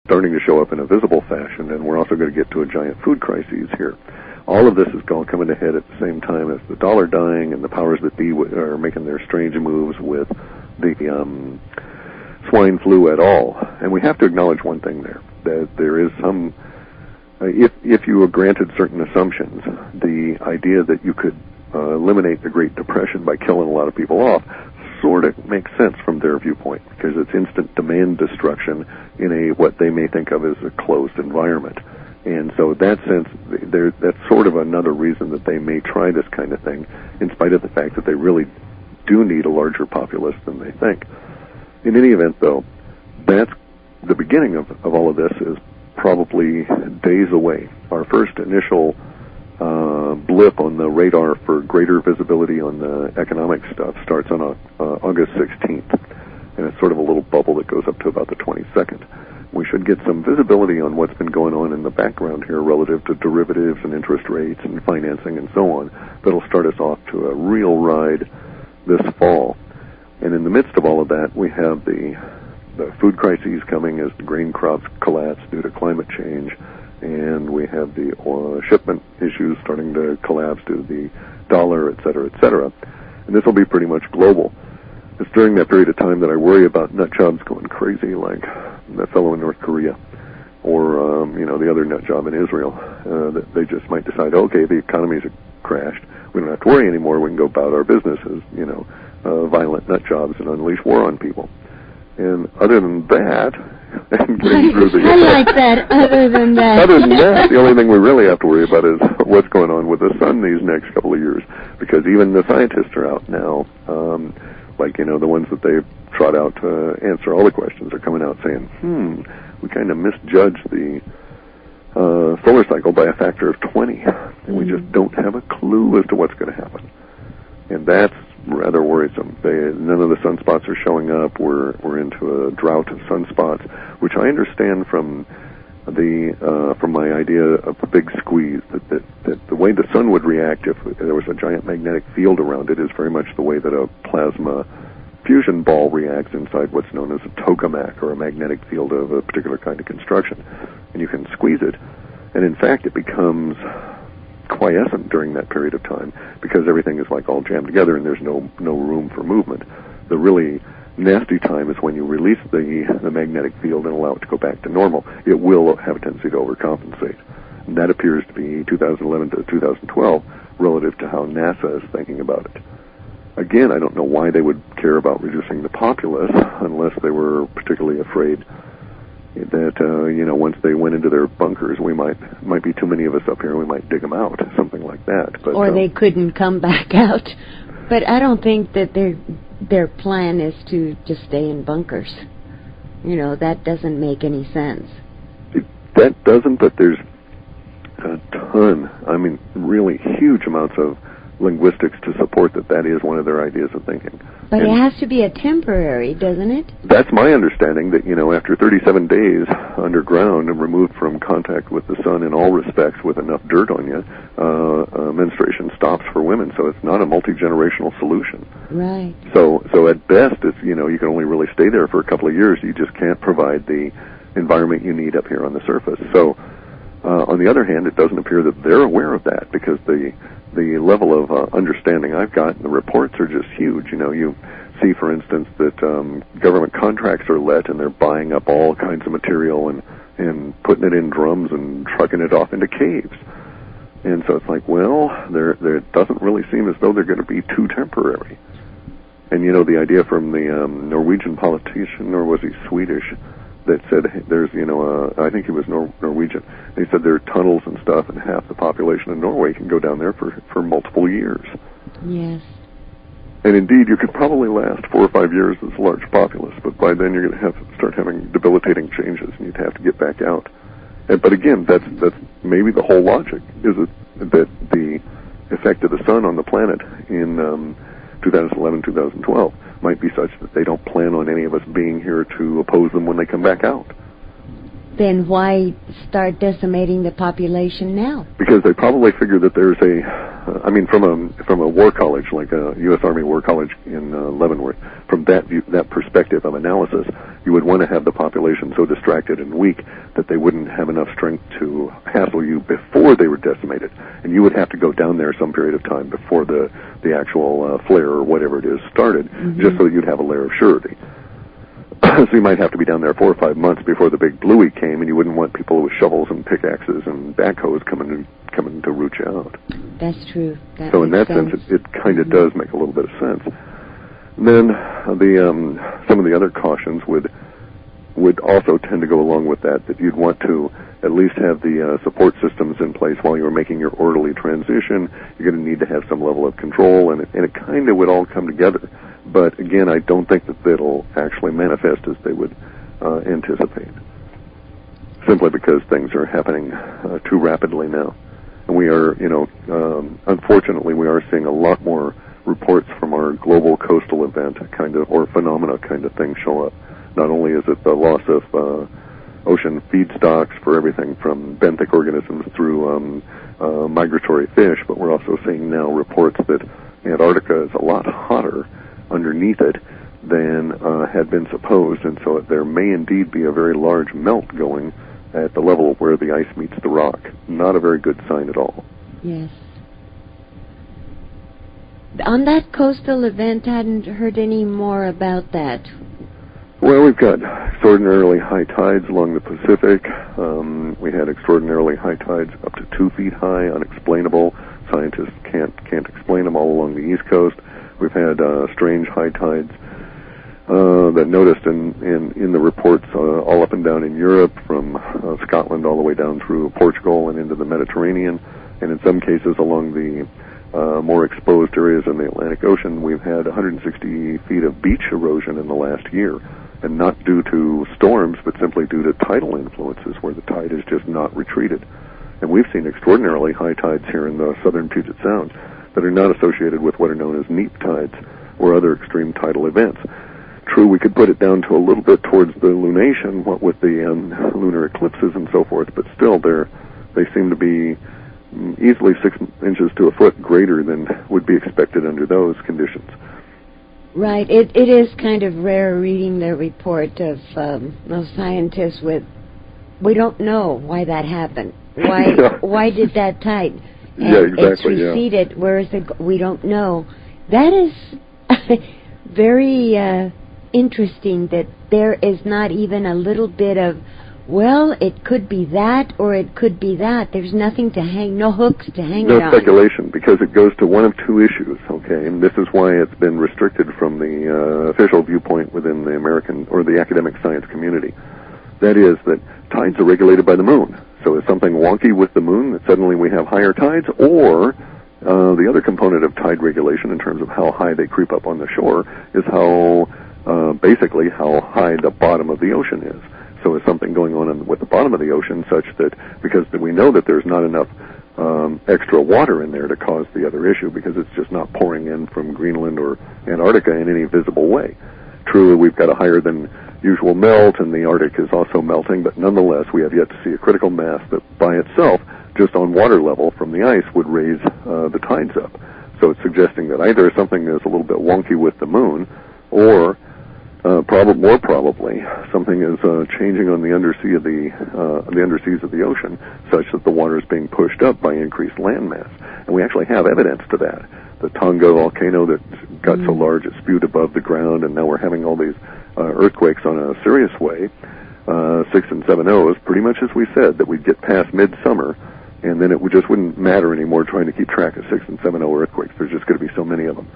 starting to show up in a visible fashion, and we're also going to get to a giant food crisis here. All of this is coming to head at the same time as the dollar dying, and the powers that be are making their strange moves with the swine flu et al. And we have to acknowledge one thing there, that there is some, if you are granted certain assumptions, the idea that you could eliminate the Great Depression by killing a lot of people off sort of makes sense from their viewpoint, because it's instant demand destruction in what they may think of as a closed environment. And so in that sense, that's sort of another reason that they may try this kind of thing, in spite of the fact that they really do need a larger populace than they think. In any event, though, that's the beginning of all of this is probably days away. Our first initial blip on the radar for greater visibility on the economic stuff starts on August 16th, and it's sort of a little bubble that goes up to about the 22nd. We should get some visibility on what's been going on in the background here relative to derivatives and interest rates and financing and so on. That'll start us off to a real ride this fall. And in the midst of all of that, we have the food crises coming as the grain crops collapse due to climate change, and we have the shipment issues starting to collapse due to the dollar, et cetera, and this will be pretty much global. It's during that period of time that I worry about nut jobs going crazy, like that fellow in North Korea, or the other nut job in Israel. That they just might decide, okay, the economies have crashed, we don't have to worry anymore, we can go about our business as violent nut jobs and unleash war on people. And other than that, and getting through the I like that. Other than that, the only thing we really have to worry about is what's going on with the sun these next couple of years, because even the scientists are out now, the ones that they've trot out to answer all the questions are coming out saying, we kind of misjudged the solar cycle by a factor of 20, and we just don't have a clue as to what's going to happen. And that's rather worrisome. None of the sunspots are showing up. We're into a drought of sunspots, which I understand from my idea of the big squeeze, that the way the sun would react if there was a giant magnetic field around it is very much the way that a plasma fusion ball reacts inside what's known as a tokamak, or a magnetic field of a particular kind of construction. And you can squeeze it, and in fact it becomes quiescent during that period of time, because everything is like all jammed together and there's no room for movement. The really nasty time is when you release the magnetic field and allow it to go back to normal. It will have a tendency to overcompensate. And that appears to be 2011 to 2012 relative to how NASA is thinking about it. Again, I don't know why they would care about reducing the populace unless they were particularly afraid that once they went into their bunkers, we might be too many of us up here, and we might dig them out, something like that. But, or they couldn't come back out. But I don't think that their plan is to just stay in bunkers. That doesn't make any sense. That doesn't, but there's a ton, really huge amounts of linguistics to support that is one of their ideas of thinking. But it has to be a temporary, doesn't it? That's my understanding, that, after 37 days underground and removed from contact with the sun in all respects with enough dirt on you, menstruation stops for women, so it's not a multi-generational solution. Right. So at best, it's, you can only really stay there for a couple of years. You just can't provide the environment you need up here on the surface. So, on the other hand, it doesn't appear that they're aware of that, because the level of understanding I've got in the reports are just huge. You see, for instance, that government contracts are let, and they're buying up all kinds of material and putting it in drums and trucking it off into caves. And so it's like, well, there doesn't really seem as though they're going to be too temporary. And the idea from the Norwegian politician, or was he Swedish, that said there's, I think he was Norwegian. He said there are tunnels and stuff, and half the population of Norway can go down there for multiple years. Yes. And indeed, you could probably last 4 or 5 years as a large populace, but by then you're going to start having debilitating changes, and you'd have to get back out. But again, that's maybe the whole logic, is that the effect of the sun on the planet in 2011, 2012 might be such that they don't plan on any of us being here to oppose them when they come back out. Then why start decimating the population now? Because they probably figure that there's a from a war college, like a U.S. Army War College in Leavenworth, from that perspective of analysis, you would want to have the population so distracted and weak that they wouldn't have enough strength to hassle you before they were decimated. And you would have to go down there some period of time before the actual flare or whatever it is started, just so that you'd have a layer of surety. So you might have to be down there 4 or 5 months before the big bluey came, and you wouldn't want people with shovels and pickaxes and backhoes coming to root you out. That's true. So in that sense, it kind of does make a little bit of sense. And then some of the other cautions would also tend to go along with that you'd want to at least have the support systems in place while you're making your orderly transition. You're going to need to have some level of control, and it kind of would all come together. But again, I don't think that it'll actually manifest as they would anticipate, simply because things are happening too rapidly now. And we are, unfortunately, we are seeing a lot more reports from our global coastal event kind of, or phenomena kind of thing show up. Not only is it the loss of ocean feedstocks for everything from benthic organisms through migratory fish, but we're also seeing now reports that Antarctica is a lot hotter underneath it than had been supposed, and so there may indeed be a very large melt going at the level where the ice meets the rock. Not a very good sign at all. Yes. On that coastal event, I hadn't heard any more about that. Well, we've got extraordinarily high tides along the Pacific. We had extraordinarily high tides up to 2 feet high, unexplainable. Scientists can't explain them all along the East Coast. We've had strange high tides that noticed in the reports all up and down in Europe, from Scotland all the way down through Portugal and into the Mediterranean, and in some cases along the more exposed areas in the Atlantic Ocean. We've had 160 feet of beach erosion in the last year, and not due to storms, but simply due to tidal influences where the tide has just not retreated. And we've seen extraordinarily high tides here in the southern Puget Sound that are not associated with what are known as neap tides or other extreme tidal events. True, we could put it down to a little bit towards the lunation, what with the lunar eclipses and so forth, but still they seem to be easily 6 inches to a foot greater than would be expected under those conditions. Right. It is kind of rare reading the report of those scientists with, we don't know why that happened. Why did that tide? And it's receded. Where is it? We don't know. That is very interesting that there is not even a little bit of, well, it could be that or it could be that. There's nothing to hang, no hooks to hang it on. No speculation, because it goes to one of two issues, okay? And this is why it's been restricted from the official viewpoint within the American or the academic science community. That is that tides are regulated by the moon. So is something wonky with the moon that suddenly we have higher tides, or the other component of tide regulation in terms of how high they creep up on the shore is basically how high the bottom of the ocean is. So is something going on with the bottom of the ocean such that, because we know that there's not enough extra water in there to cause the other issue, because it's just not pouring in from Greenland or Antarctica in any visible way. True, we've got a higher than usual melt, and the Arctic is also melting, but nonetheless, we have yet to see a critical mass that by itself, just on water level from the ice, would raise the tides up. So it's suggesting that either something is a little bit wonky with the moon, or more probably, something is changing on the undersea of the underseas of the ocean, such that the water is being pushed up by increased landmass. And we actually have evidence to that. The Tonga volcano that got so large it spewed above the ground, and now we're having all these earthquakes on a serious way. 6 and 7.0 is pretty much as we said, that we'd get past midsummer, and then it just wouldn't matter anymore trying to keep track of 6 and 7.0 earthquakes. There's just going to be so many of them.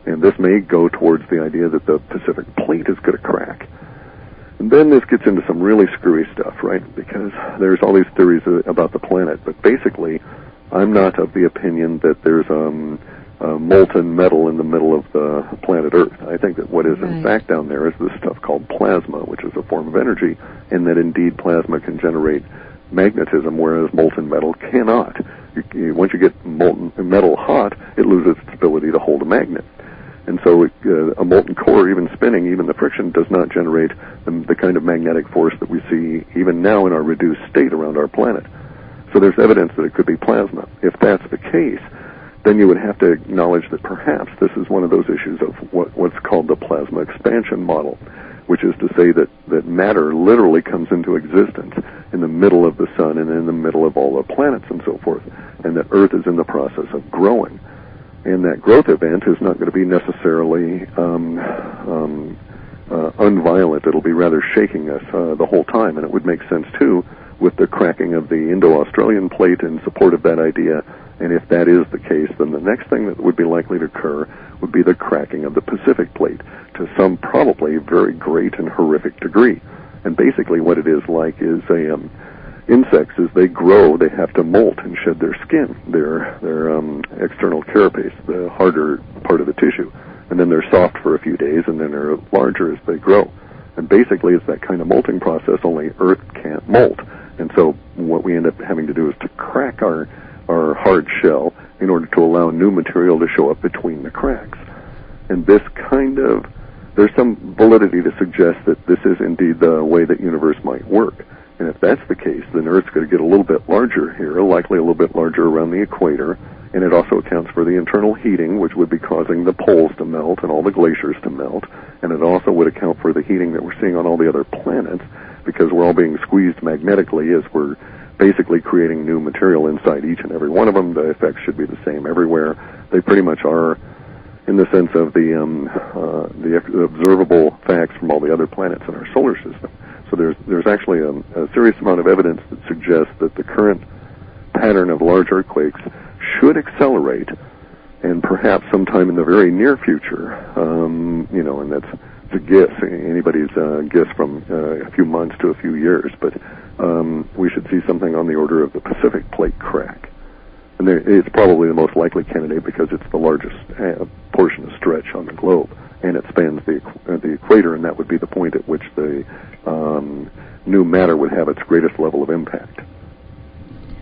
And this may go towards the idea that the Pacific plate is going to crack. And then this gets into some really screwy stuff, right? Because there's all these theories about the planet, but basically, I'm not of the opinion that there's molten metal in the middle of the planet Earth. I think that what is in fact down there is this stuff called plasma, which is a form of energy, and that indeed plasma can generate magnetism, whereas molten metal cannot. Once you get molten metal hot, it loses its ability to hold a magnet. And so a molten core, even spinning, even the friction, does not generate the kind of magnetic force that we see even now in our reduced state around our planet. So there's evidence that it could be plasma. If that's the case, then you would have to acknowledge that perhaps this is one of those issues of what's called the plasma expansion model, which is to say that matter literally comes into existence in the middle of the sun and in the middle of all the planets and so forth, and that Earth is in the process of growing. And that growth event is not going to be necessarily unviolent. It'll be rather shaking us the whole time, and it would make sense, too, with the cracking of the Indo-Australian plate in support of that idea. And if that is the case, then the next thing that would be likely to occur would be the cracking of the Pacific plate to some probably very great and horrific degree. And basically what it is like is insects, as they grow, they have to molt and shed their skin, their external carapace, the harder part of the tissue. And then they're soft for a few days, and then they're larger as they grow. And basically it's that kind of molting process, only Earth can't molt. And so what we end up having to do is to crack our hard shell in order to allow new material to show up between the cracks. And this there's some validity to suggest that this is indeed the way that universe might work. And if that's the case, then Earth's going to get a little bit larger here, likely a little bit larger around the equator, and it also accounts for the internal heating, which would be causing the poles to melt and all the glaciers to melt, and it also would account for the heating that we're seeing on all the other planets, because we're all being squeezed magnetically as we're basically creating new material inside each and every one of them. The effects should be the same everywhere. They pretty much are, in the sense of the observable facts from all the other planets in our solar system. So there's actually a serious amount of evidence that suggests that the current pattern of large earthquakes should accelerate, and perhaps sometime in the very near future, and that's a guess, anybody's guess from a few months to a few years, but we should see something on the order of the Pacific plate crack. And it's probably the most likely candidate because it's the largest portion of stretch on the globe, and it spans the equator, and that would be the point at which the new matter would have its greatest level of impact.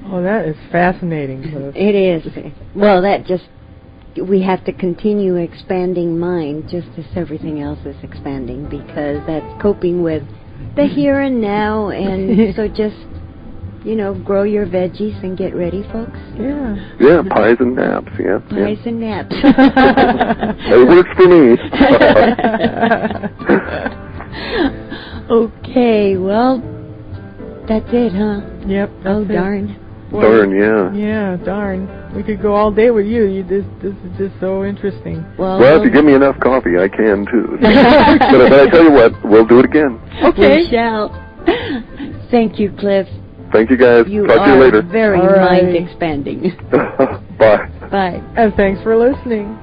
Oh, that is fascinating. It is. Well, we have to continue expanding mind just as everything else is expanding, because that's coping with the here and now, and so just, grow your veggies and get ready, folks. Yeah. Yeah, pies and naps, yeah. Pies and naps. It works for me. Okay, well, that's it, huh? Yep. Oh, darn. Boy, darn, yeah. Yeah, darn. We could go all day with you. This is just so interesting. Well, if you give me enough coffee, I can, too. But I tell you what, we'll do it again. Okay. We shall. Thank you, Clif. Thank you, guys. Talk to you later. Very right. mind-expanding. Bye. Bye. And thanks for listening.